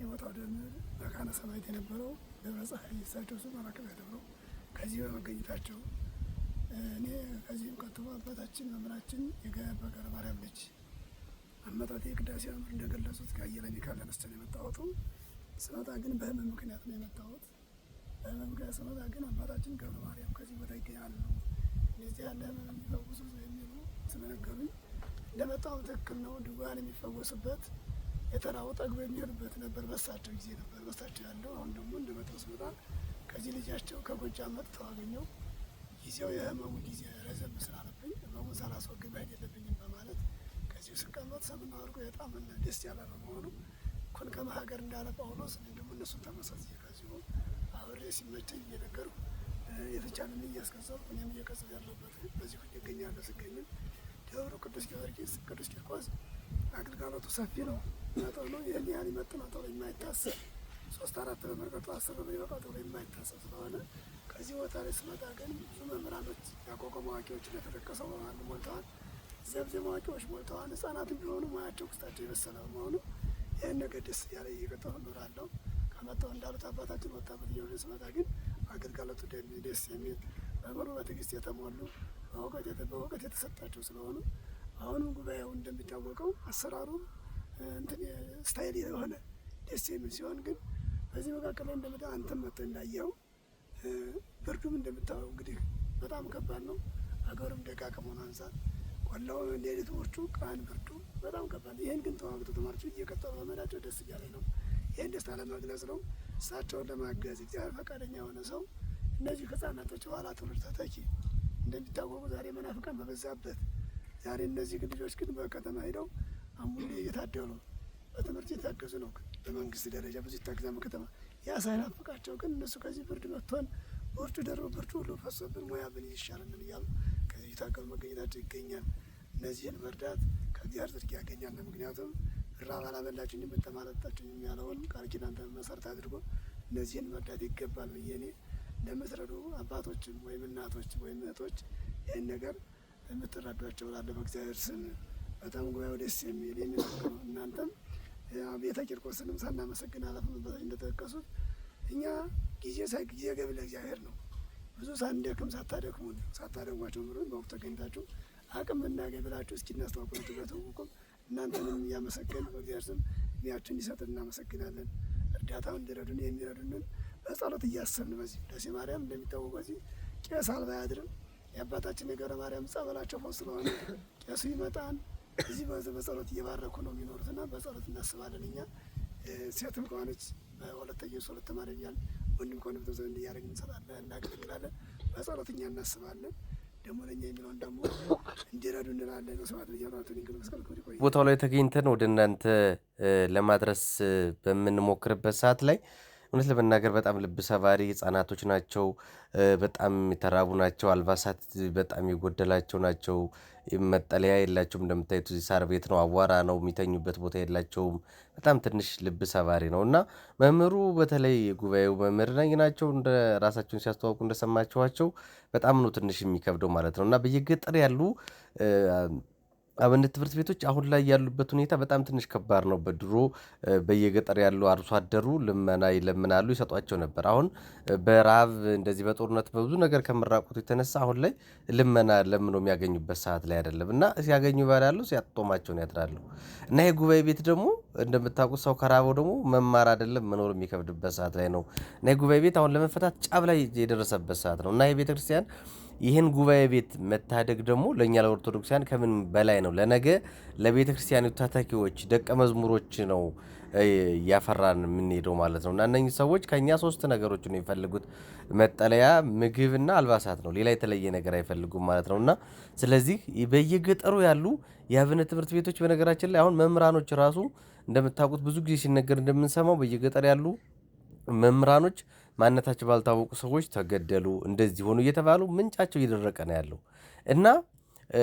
የቦታው ደምር መካነ ሰማዕት የነበረው ደብረ ፀሐይ እሳቸው ስም አላቀቢያ ደብረው ከዚህ በመገኘታቸው እኔ ከዚህም ቀጥሎ አባታችን መምህራችን የገባ ገብረ ማርያም ልጅ አመጣጤ የቅዳሴ መምህር እንደገለጹት ከአየለ ሚካኤል ተነስተን የመጣሁት ስመጣ ግን በህመም ምክንያት ነው የመጣሁት። በህመም ምክንያት ስመጣ ግን አባታችን ገብረ ማርያም ከዚህ ቦታ ይገኛሉ፣ እንደዚህ ያለ ህመም የሚፈውሱ የሚሉ ስለነገሩኝ እንደመጣሁ ትክክል ነው። ድውያን የሚፈወስበት የተራው ጠግቦ የሚሄዱበት ነበር፣ በሳቸው ጊዜ ነበር በሳቸው ያለው። አሁን ደግሞ እንደመጣሁ ስመጣ ከዚህ ልጃቸው ከጎጃም መጥተው አገኘው። ጊዜው የህመሙ ጊዜ ረዘም ስላለብኝ ህመሙን ሳላስወግድ መሄድ የለብኝም በማለት ከዚሁ ስቀመጥ ሰምና ወርቆ በጣም ደስ ያለ በመሆኑ ኩን ከመሀገር እንዳለ ጳውሎስ ደግሞ እነሱን ተመሳሳይ ከዚሁ አብሬ ሲመቸኝ እየነገርኩ የተቻለን እያስቀጸልኩ እኔም እየቀጸል ያለበት በዚሁ ይገኛለሁ። ስገኝም ደብሩ ቅዱስ ጊዮርጊስ ቅዱስ ቂርቆስ አገልግሎቱ ሰፊ ነው፣ መጠኑ ይህን ያህል ይመጥናል ተብሎ የማይታሰብ 3-4 በመርቀጡ 10 በሚበቃ ተብሎ የማይታሰብ ስለሆነ ከዚህ ቦታ ላይ ስመጣ ግን ብዙ መምህራኖች ያቋቋሙ አዋቂዎች እንደተጠቀሰው በማሉ ሞልተዋል። ዘብዜማ አዋቂዎች ሞልተዋል። ህጻናትም ቢሆኑ ሙያቸው ውስጣቸው የበሰለ በመሆኑ ይህን ነገር ደስ እያለ እየቀጠሉ እኖራለሁ። ከመጣሁ እንዳሉት አባታችን ወጣበት እየሆነ ስመጣ ግን አገልግሎቱ ደስ የሚል በሙሉ በትዕግስት የተሞሉ በእውቀት የተሰጣቸው ስለሆኑ አሁንም ጉባኤው እንደሚታወቀው አሰራሩ እንትን ስታይል የሆነ ደስ የሚል ሲሆን ግን በዚህ መካከል ላይ እንደምታ አንተም መጥተህ እንዳየኸው ብርዱም እንደምታየው እንግዲህ በጣም ከባድ ነው። ሀገሩም ደጋ ከመሆኑ አንፃር ቆላው ሌሊት ውርጩ ቀን ብርዱ በጣም ከባድ ነው። ይህን ግን ተዋግቶ ተማሪዎች እየቀጠሉ በመሄዳቸው ደስ እያለኝ ነው። ይህን ደስታ ለመግለጽ ነው፣ እሳቸውን ለማገዝ እግዚአብሔር ፈቃደኛ የሆነ ሰው እነዚህ ህጻናቶች በኋላ ትውልድ ተተኪ እንደሚታወቁ ዛሬ መናፍቃን በበዛበት ዛሬ እነዚህ ልጆች ግን በከተማ ሄደው አሙሌ እየታደሉ በትምህርት የታገዙ ነው። በመንግስት ደረጃ ብዙ ይታገዛል ከተማ ያ ሳይናፍቃቸው ግን እነሱ ከዚህ ብርድ መጥቶን ብርዱ ደርቦ ብርዱ ሁሉ ፈሶብን ሙያ ብን ይሻለናል እያሉ ከዚህ እየታገሉ መገኘታቸው ይገኛል። እነዚህን መርዳት ከእግዚአብሔር ጽድቅ ያገኛል። ምክንያቱም ራብ አላበላችሁኝም ብልተማ አላጠጣችሁኝም ያለውን ቃል ኪዳን መሰረት አድርጎ እነዚህን መርዳት ይገባል ብዬ እኔ ለምትረዱ አባቶችም ወይም እናቶች ወይም እህቶች ይህን ነገር የምትረዷቸው ላለ በእግዚአብሔር ስም በጣም ጉባኤው ደስ የሚል የሚኖር ነው። እናንተም ቤተ ቂርቆስንም ሳናመሰግን አላፍንበት እንደተጠቀሱት እኛ ጊዜ ገቢ ለእግዚአብሔር ነው። ብዙ ሳንደክም ሳታደክሟቸው ምሩን በወቅቱ ተገኝታችሁ አቅም እናገኝ ብላችሁ እስኪ እናስተዋውቁላችሁ በትውውቁም እናንተንም እያመሰገን በእግዚአብሔር ስም እድሜያችሁን እንዲሰጥ እናመሰግናለን። እርዳታውን እንዲረዱን የሚረዱንን በጸሎት እያሰብን በዚህ ደሴ ማርያም እንደሚታወቀው በዚህ ቄስ አልባ አያድርም። የአባታችን የገብረ ማርያም ጸበላቸው ፈውስ ስለሆነ ቄሱ ይመጣን እዚህ በጸሎት እየባረኩ ነው የሚኖሩትና በጸሎት እናስባለን። እኛ ሴትም ከሆነች በሁለተ ኢየሱስ ሁለት ማርያም እያልን ወንድም ከሆነ በተዘ እንዲያደርግ እንሰጣለን፣ እናገለግላለን። በጸሎት እኛ እናስባለን። ደግሞ ለእኛ የሚለውን ደግሞ እንዲረዱ እንላለን። ስብሐት ለእግዚአብሔር ወለወላዲቱ መስቀል ክብር ይቆይ።
ቦታው ላይ ተገኝተን ወደ እናንተ ለማድረስ በምንሞክርበት ሰዓት ላይ እውነት ለመናገር በጣም ልብ ሰባሪ ህጻናቶች ናቸው። በጣም የተራቡ ናቸው። አልባሳት በጣም የጎደላቸው ናቸው። መጠለያ የላቸውም። እንደምታዩት እዚህ ሳር ቤት ነው፣ አቧራ ነው፣ የሚተኙበት ቦታ የላቸውም። በጣም ትንሽ ልብ ሰባሪ ነው እና መምህሩ በተለይ የጉባኤው መምህር ነኝ ናቸው እንደ ራሳቸውን ሲያስተዋውቁ እንደሰማችኋቸው በጣም ነው ትንሽ የሚከብደው ማለት ነው እና በየገጠር ያሉ አብነት ትምህርት ቤቶች አሁን ላይ ያሉበት ሁኔታ በጣም ትንሽ ከባድ ነው። በድሮ በየገጠር ያሉ አርሶ አደሩ ልመና ይለምናሉ፣ ይሰጧቸው ነበር። አሁን በረሃብ እንደዚህ በጦርነት በብዙ ነገር ከመራቆቱ የተነሳ አሁን ላይ ልመና ለምኖ የሚያገኙበት ሰዓት ላይ አይደለም እና ሲያገኙ ይበላሉ፣ ሲያጦማቸውን ያድራሉ። እና ይሄ ጉባኤ ቤት ደግሞ እንደምታውቁት ሰው ከራበው ደግሞ መማር አይደለም መኖር የሚከብድበት ሰዓት ላይ ነው እና የጉባኤ ቤት አሁን ለመፈታት ጫፍ ላይ የደረሰበት ሰዓት ነው እና የቤተክርስቲያን ይህን ጉባኤ ቤት መታደግ ደግሞ ለእኛ ለኦርቶዶክሳውያን ከምን በላይ ነው። ለነገ ለቤተ ክርስቲያኒቱ ተተኪዎች ደቀ መዝሙሮች ነው እያፈራን የምንሄደው ማለት ነው እና እነኚህ ሰዎች ከእኛ 3 ነገሮች ነው የሚፈልጉት፣ መጠለያ፣ ምግብና አልባሳት ነው። ሌላ የተለየ ነገር አይፈልጉም ማለት ነው እና ስለዚህ በየገጠሩ ያሉ የአብነት ትምህርት ቤቶች በነገራችን ላይ አሁን መምህራኖች ራሱ እንደምታውቁት ብዙ ጊዜ ሲነገር እንደምንሰማው በየገጠር ያሉ መምህራኖች ማንነታቸው ባልታወቁ ሰዎች ተገደሉ፣ እንደዚህ ሆኑ እየተባሉ ምንጫቸው እየደረቀ ነው ያለው እና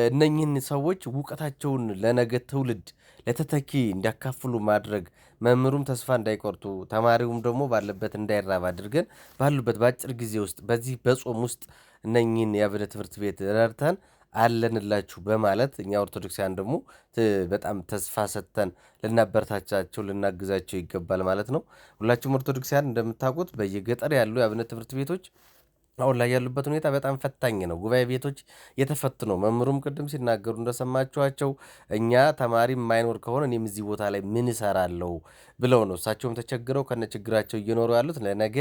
እነኝህን ሰዎች እውቀታቸውን ለነገ ትውልድ ለተተኪ እንዲያካፍሉ ማድረግ፣ መምህሩም ተስፋ እንዳይቆርጡ ተማሪውም ደግሞ ባለበት እንዳይራብ አድርገን ባሉበት በአጭር ጊዜ ውስጥ በዚህ በጾም ውስጥ እነኝህን የአብነት ትምህርት ቤት ረድተን አለንላችሁ በማለት እኛ ኦርቶዶክሳውያን ደግሞ በጣም ተስፋ ሰጥተን ልናበረታቻቸው ልናግዛቸው ይገባል ማለት ነው። ሁላችሁም ኦርቶዶክሳውያን እንደምታውቁት በየገጠር ያሉ የአብነት ትምህርት ቤቶች አሁን ላይ ያሉበት ሁኔታ በጣም ፈታኝ ነው። ጉባኤ ቤቶች የተፈቱ ነው። መምህሩም ቅድም ሲናገሩ እንደሰማችኋቸው እኛ ተማሪ የማይኖር ከሆነ እኔም እዚህ ቦታ ላይ ምን እሰራለሁ ብለው ነው እሳቸውም ተቸግረው ከነ ችግራቸው እየኖሩ ያሉት ለነገ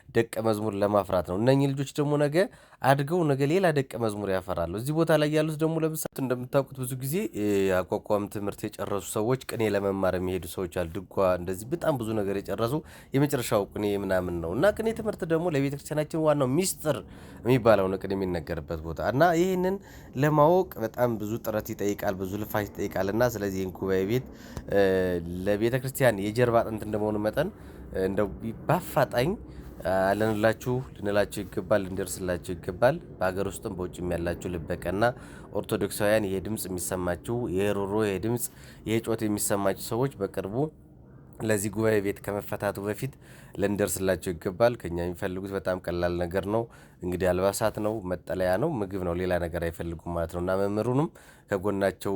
ደቀ መዝሙር ለማፍራት ነው። እነኚህ ልጆች ደግሞ ነገ አድገው ነገ ሌላ ደቀ መዝሙር ያፈራሉ። እዚህ ቦታ ላይ ያሉት ደግሞ ለምሳሌ እንደምታውቁት ብዙ ጊዜ የአቋቋም ትምህርት የጨረሱ ሰዎች ቅኔ ለመማር የሚሄዱ ሰዎች አሉ። ድጓ እንደዚህ በጣም ብዙ ነገር የጨረሱ የመጨረሻው ቅኔ ምናምን ነው እና ቅኔ ትምህርት ደግሞ ለቤተክርስቲያናችን ዋናው ሚስጥር የሚባለው ነው ቅኔ የሚነገርበት ቦታ እና ይህንን ለማወቅ በጣም ብዙ ጥረት ይጠይቃል፣ ብዙ ልፋት ይጠይቃል እና ስለዚህ ይህን ጉባኤ ቤት ለቤተክርስቲያን የጀርባ አጥንት እንደመሆኑ መጠን እንደው በአፋጣኝ አለንላችሁ ልንላቸው ይገባል፣ ልንደርስላቸው ይገባል። በሀገር ውስጥም በውጭም ያላችሁ ልበቀና ኦርቶዶክሳውያን ይሄ ድምፅ የሚሰማችሁ ይሄ ሮሮ ይሄ ድምፅ ይሄ ጮት የሚሰማችሁ ሰዎች በቅርቡ ለዚህ ጉባኤ ቤት ከመፈታቱ በፊት ልንደርስላቸው ይገባል። ከኛ የሚፈልጉት በጣም ቀላል ነገር ነው። እንግዲህ አልባሳት ነው፣ መጠለያ ነው፣ ምግብ ነው። ሌላ ነገር አይፈልጉም ማለት ነው እና መምህሩንም ከጎናቸው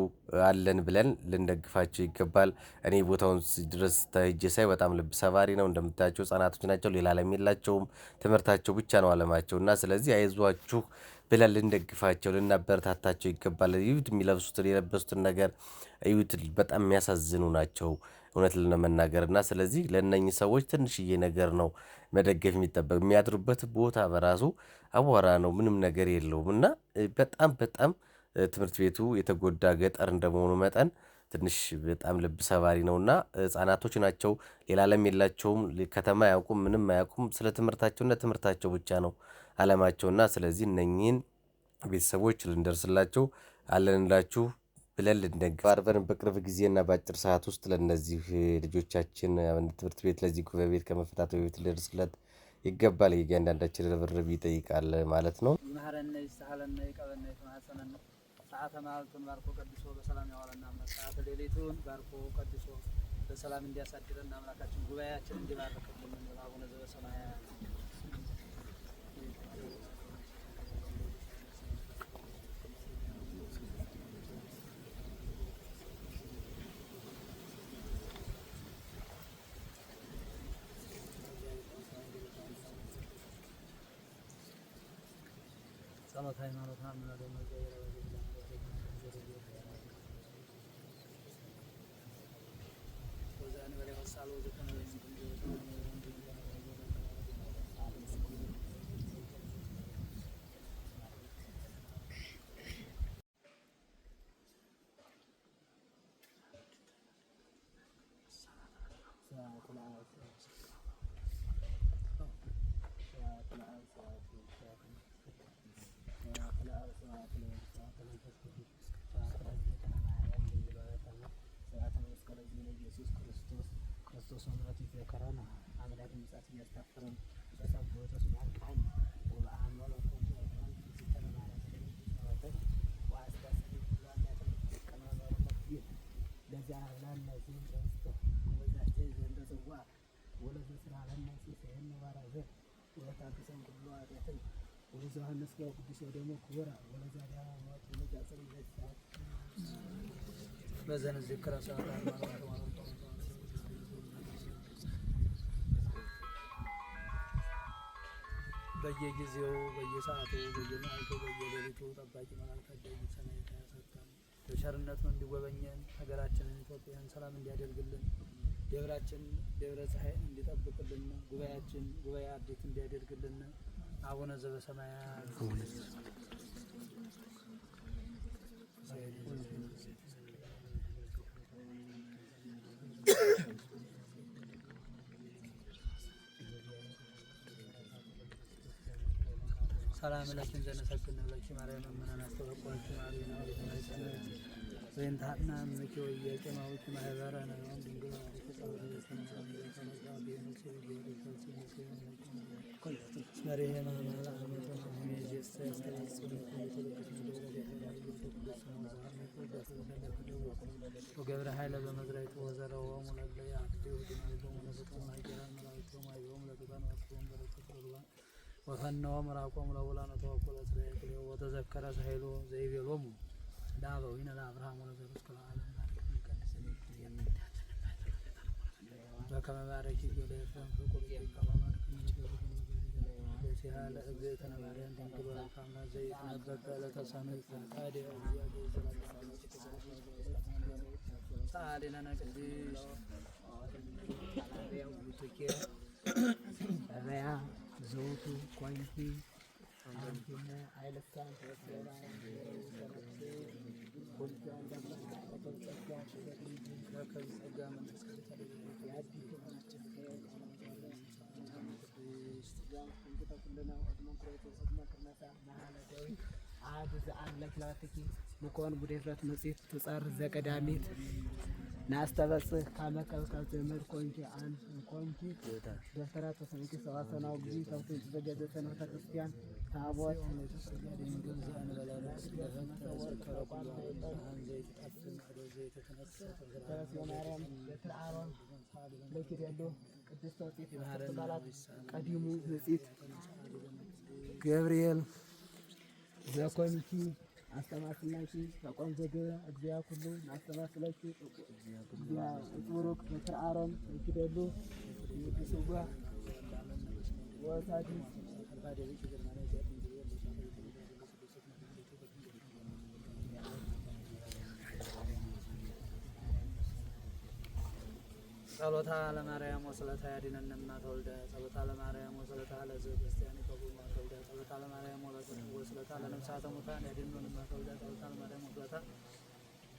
አለን ብለን ልንደግፋቸው ይገባል። እኔ ቦታውን ድረስ ተሄጄ ሳይ በጣም ልብ ሰባሪ ነው። እንደምታያቸው ህጻናቶች ናቸው። ሌላ ዓለም የላቸውም። ትምህርታቸው ብቻ ነው ዓለማቸው እና ስለዚህ አይዟችሁ ብለን ልንደግፋቸው ልናበረታታቸው ይገባል። እዩት፣ የሚለብሱትን የለበሱትን ነገር እዩት። በጣም የሚያሳዝኑ ናቸው እውነት ለመናገር እና ስለዚህ ለእነኝህ ሰዎች ትንሽዬ ነገር ነው መደገፍ የሚጠበቅ። የሚያድሩበት ቦታ በራሱ አቧራ ነው፣ ምንም ነገር የለውም እና በጣም በጣም ትምህርት ቤቱ የተጎዳ ገጠር እንደመሆኑ መጠን ትንሽ በጣም ልብ ሰባሪ ነውና ህጻናቶች ናቸው። ሌላ ዓለም የላቸውም። ከተማ አያውቁም፣ ምንም አያውቁም። ስለ ትምህርታቸውና ትምህርታቸው ብቻ ነው ዓለማቸውና ስለዚህ እነኚህን ቤተሰቦች ልንደርስላቸው አለንላችሁ ብለን ልንደግፍ አርበን በቅርብ ጊዜና በአጭር ሰዓት ውስጥ ለእነዚህ ልጆቻችን ትምህርት ቤት ለዚህ ጉባኤ ቤት ከመፈታቱ በፊት ልንደርስለት ይገባል። የእያንዳንዳችን ርብርብ ይጠይቃል ማለት ነው።
ይመሐረነ ይስተሐለነ ይቀበነ የተማጸነነ ሰዓተ መዓልቱን ባርኮ ቀድሶ በሰላም ያዋለና ሰዓተ ሌሊቱን ባርኮ ቀድሶ በሰላም እንዲያሳድረን አምላካችን ጉባኤያችን እንዲባርክልን አቡነ ዘበሰማያት ጸሎት ሃይማኖት አምና ደግሞ ክርስቶስ ምሕረት ይፈከረና አምላክ ምጻት
ያስተፈረን ተሰብቶ ተስማል ቃል ወአመለ ተሰብቶ ሲተረማራ ተሰብቶ ዋስታስ ለማለት ከማማሩ ነው ለዚያ ለነዚህ ተስቶ ወዛቴ ዘንደዘዋ ወለዘ ስራ ለነዚህ ሲሄን ባራዘ ወታከሰን ሁሉ አደተን ወዛ ነስጋው ቅዱስ ደግሞ ኩራ ወለዛ ዳማ ወጥ ወለዛ ጽልይ በዘን ዝክራ ሰዓት በየጊዜው በየሰዓቱ በየመዓልቱ በየሌሊቱ ጠባቂ መላእክት አዳኝ ሰማይ ያሰጣል። በቸርነቱ እንዲጎበኘን ሀገራችንን ኢትዮጵያን ሰላም እንዲያደርግልን ደብራችን ደብረ ፀሐይ እንዲጠብቅልን ጉባኤያችን ጉባኤ አዲት እንዲያደርግልን አቡነ ዘበሰማያት ሰላም ለኪን ዘነሰክን ለኪ ማርያም መናን አስተበቋች ማርያም ወይተናይሰናች ወይንታና ምኪ ወየቀማውት ማህበራ ነው ድንግል ተጸውረ ሰናም ተነሳ ቢነች ማርያም ማማላ አመቶ ሜጀስ ተስተላጽነ ወገብረ ኃይለ በመዝራይቱ ወዘረው ሙለለ ያክቲው ድናይ በመለበቶ ማይገራ መላእክቱ ማይዮም ለተባን ወጥቶም በረከቱ ወፈነው መራቆም ለውላነ ተወከለ ስለይክለ ወተዘከረ ሳይሎ ዘይቤሎሙ ዳበዊነ ለአብርሃም ወለዘሩስ ከዓለም ቀድሰን በከመ ባረኪ ወለፈም ፍቁር ከማማር ሲሃለ እግዝእትነ ማርያም ድንግል ወለካምና ዘይትነበበ ለተሰነይ ፈቃደ እግዚአብሔር ሰአሊነ ቅዱስ አብያው ውቱኬ አብያ ዘውቱ ኳንቲ አንተነ አይለካን ተሰራ ኮልቻን ደምና ተቆጣጣ ከከንጸጋ መንፈስ ያዲስ ናቸው ስጋም እንተኩልና ወድመን ፕሮቴስት መከናታ ማለዳዊ አድዝ አለክ ላትኪ መኮን ጉዴፍረት መጽሔት ተጻር ዘቀዳሚት ናስተበጽህ ካመከልከል ዘመድ ኮንኪ አንድ ኮንኪ ደፍተራ ተሰንኪ ሰዋሰናው ጊዜ ተውት ተዘገደ ሰንበተ ክርስቲያን ታቦት ለተሰገደ እንግል ዘአን በላላስ ለፈተወር ከረቋም አንዘ ይጣፍን አደዘ የተተነሳ ተዘራ ማርያም ለትርአሮን ለኪደሎ ቅድስት ወጽት ባህረናት ቀዲሙ ንጽት ገብርኤል ዘኮንኪ አስተማስላኪ ተቆም ዘገበ እግዚአ ኩሉ አስተማስላኪ እግዚአ ጡሩክ በትርአሮን ይክደሉ ይስዋ ወሳዲ ባደሪ ጀርማና ጃቲን ጸሎታ ለማርያም ወስለታ ያዲነንና ተወልደ ጸሎታ ለማርያም ወስለታ ለዘ ክርስቲያን ይቆም ተወልደ ጸሎታ ለማርያም ወስለታ ለነፍሳተ ሙታን ያዲነንና ተወልደ ጸሎታ ለማርያም ወስለታ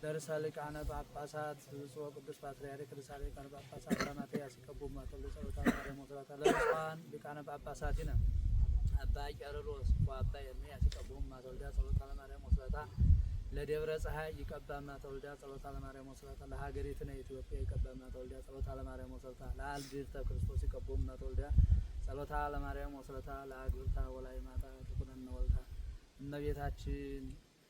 ደርሰ ሊቃነ ጳጳሳት ብፁዕ ቅዱስ ፓትርያርክ ርዕሰ ሊቃነ ጳጳሳት ለማትያስ ይቀቡማ ተወልደ ጸሎታ ለማርያም ወስለታ ለብፁዓን ሊቃነ ጳጳሳት ይነ አባ ቄርሎስ ወአባ ኤርምያስ ይቀቡማ ተወልደ ጸሎታ ለማርያም ወስለታ ለደብረ ፀሐይ ይቀባማ ተወልዳ ጸሎታ ለማርያም ወስለታ ለሀገሪቱና ኢትዮጵያ ይቀባማ ተወልዳ ጸሎታ ለማርያም ወስለታ ለአልድርተ ክርስቶስ ይቀቦማ ተወልዳ ጸሎታ ለማርያም ወስለታ ለአግብርታ ወላይ ማታ ትኩነነ ወልታ እመቤታችን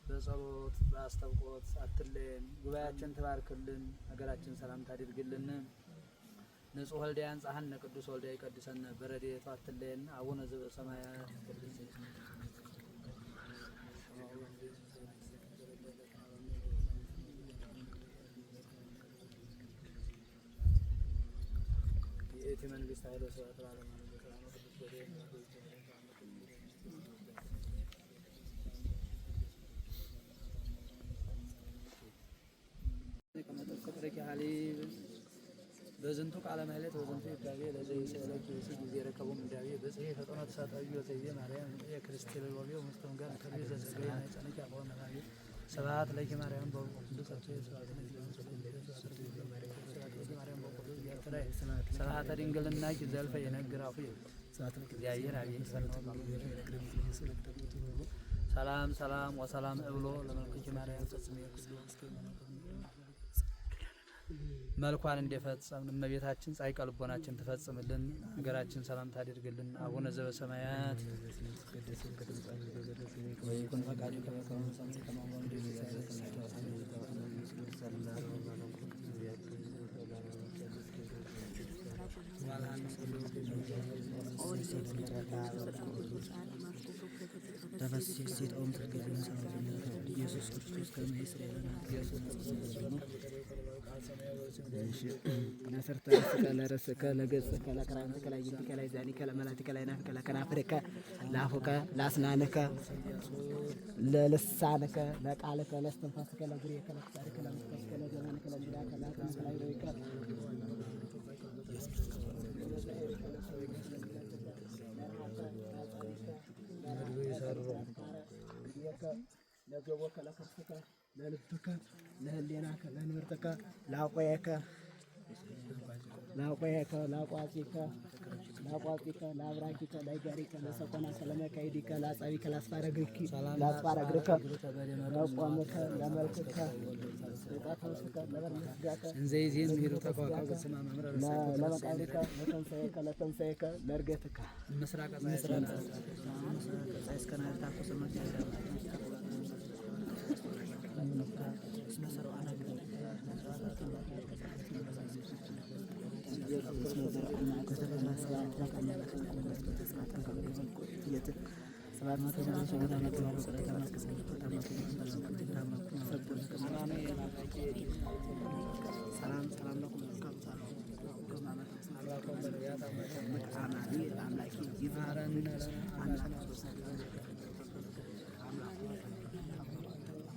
በጸሎት በአስተብቆት አትለየን፣ ጉባኤያችን ትባርክልን፣ ሀገራችን ሰላም ታድርግልን። ንጹሕ ወልዳ ያንጻሐነ ቅዱስ ወልዳ ይቀድሰነ በረድኤቱ አትለየን። አቡነ ዘበሰማያት የእቲ መንግስት ኃይለ ስብሐት ለዓለሙ በሰላም ቅዱስ ወልደ በዝንቱ ቃለ ማህሌት በዝንቱ ይጋቤ ለዘይ ሰለክ ሲግ ዘረከቡም እንዳቤ በጽሄ ፈጥኖ ተሳጣዩ ወዘይ ማርያም የክርስቲያን ወልዮ ሙስተም ጋር ከቤ ዘዘገይ ናይጸነቅ ያቆመ ማርያም ሰባት ለኪ ማርያም በቅዱስ አጥቶ ሰባት ለኪ ማርያም በቅዱስ ያተላይ ሰባት ድንግልና ዘልፈ የነግራፉ ሰባት ለኪ ያየር አብይ ሰላም ሰላም ወሰላም እብሎ ለመልኩ ማርያም ተጽሜ ክርስቶስ
መልኳን እንደፈጸምን እመቤታችን ጻድቃ ልቦናችን ትፈጽምልን፣ ሀገራችን ሰላም ታድርግልን። አቡነ ዘበሰማያት ወይኩን ፈቃድከ በከመ በሰማይ ከማሁ ኢየሱስ ክርስቶስ ከመይስራኤልና ነሰርተ ለረስከ ለገጽከ ለከራንከ ለይንከ ለዛኒከ ለመላትከ ለናፍከ ለከናፍርከ ላፉከ ላስናነከ ለልሳነከ ለቃልከ ለስተንፋስከ ለግሬከ ለክሳርከ ለመስከስከ ለዘመንከ ለሚዳከ ለካንከ ለይሮይከ ለገቦከ ለከፍከ ለልብከ ለህሊናከ ለንብርትከ ላቆየከ ላቋጺከ ለአብራኪከ ለጋሪከ ለሰኮናከ ለመካይዲከ ለአጻቢከ ለአስፋረግሪከ ለአስፋረግርከ ለቆምከ ለመልክከ ለጣፈስከ ለበርመስጋከ እንዘይዚን ሄዶ ተቋቋቀ ስማ መምራ ለመቃብርከ ለተንሳይከ ለተንሳይከ ለርገትከ ምስራቅ እስከናታ ኮሰማት ያለው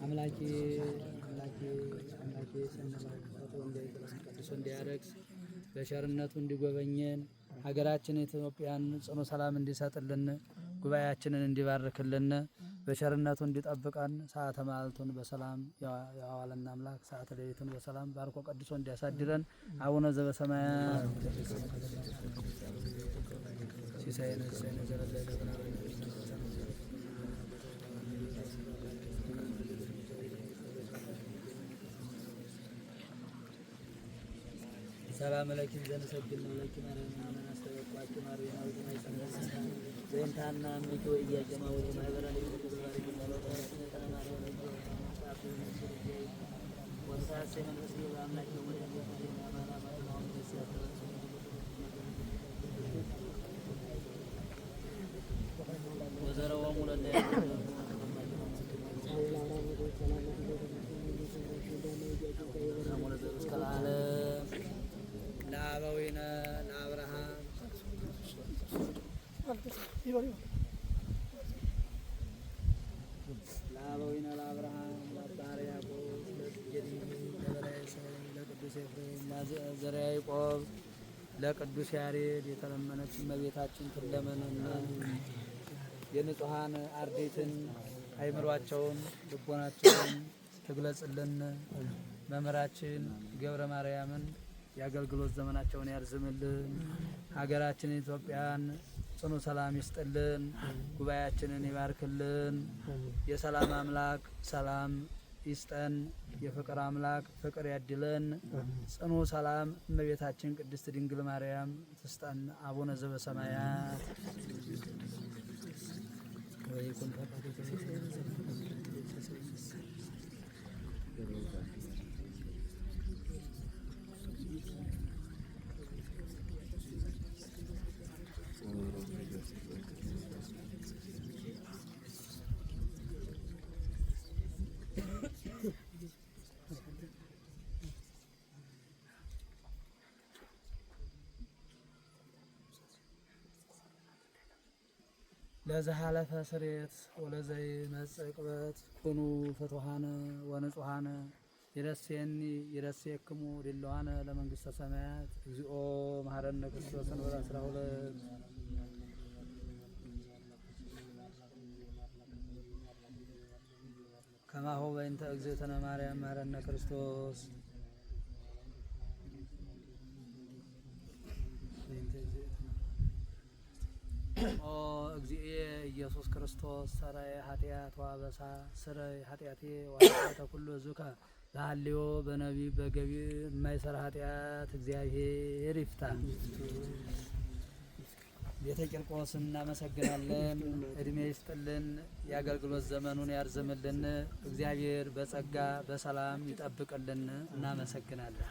አምላኬ ቅዱስ እንዲያረግስ በቸርነቱ እንዲጎበኘን ሀገራችን ኢትዮጵያን ጽኑ ሰላም እንዲሰጥልን ጉባኤያችንን እንዲባርክልን በቸርነቱ እንዲጠብቀን ሰዓተ መዓልቱን በሰላም ያዋለና አምላክ ሰዓተ ሌሊቱን በሰላም ባርኮ ቀድሶ እንዲያሳድረን አቡነ ዘበሰማያት ሲሳይነ ሰላም ለኪን ዘንሰግድ ነው ለኪን አረና አስተዋቋቂ ማርያም አውጥና ይሰማል ዘንታና ምቶ እያጀማ ወደ ማህበራ ላይ ተዘባሪ ነው ተማሪው ነው ወንሳሴ መንፈስ አምላክ ነው ወደ አማራ ማራው ሲያተ ወዘረው ሙለለ ለአበዊነ ለአብርሃም ለአበዊነ ለአብርሃም ለአባረ ያዕቆብ ለቅዱስ ኤፍሬም ለዘርዓ ያዕቆብ ለቅዱስ ያሬድ የተለመነች እመቤታችን ትለመነልን። የንጹሐን አርድእትን አእምሯቸውን ልቦናቸውን ትግለጽልን። መምህራችን ገብረ ማርያምን የአገልግሎት ዘመናቸውን ያርዝምልን። ሀገራችን ኢትዮጵያን ጽኑ ሰላም ይስጥልን። ጉባኤያችንን ይባርክልን። የሰላም አምላክ ሰላም ይስጠን። የፍቅር አምላክ ፍቅር ያድለን። ጽኑ ሰላም እመቤታችን ቅድስት ድንግል ማርያም ትስጠን። አቡነ ዘበሰማያት ወይኩን ፈቃድከ ለዘሃለፈ ስሬት ወለዘይ መጽቅበት ኩኑ ፍቱሃነ ወንጹሃነ ይረሴኒ ይረሴክሙ ድለዋነ ለመንግስተ ሰማያት እግዚኦ መሐረነ ክርስቶስ እንበል 12 ከማሁ በእንተ እግዝእትነ ማርያም መሐረነ ክርስቶስ ኦ እግዚእየ ኢየሱስ ክርስቶስ ሰራየ ኃጢአት ወአበሳ ስረይ ኃጢአቴ ወኃጢአተ ኩሉ ሕዝብከ
በሐልዮ በነቢብ በገቢር የማይሰራ ኃጢአት እግዚአብሔር ይፍታ። ቤተ ቂርቆስን እናመሰግናለን። እድሜ ይስጥልን፣ የአገልግሎት ዘመኑን ያርዝምልን። እግዚአብሔር በጸጋ በሰላም ይጠብቅልን። እናመሰግናለን።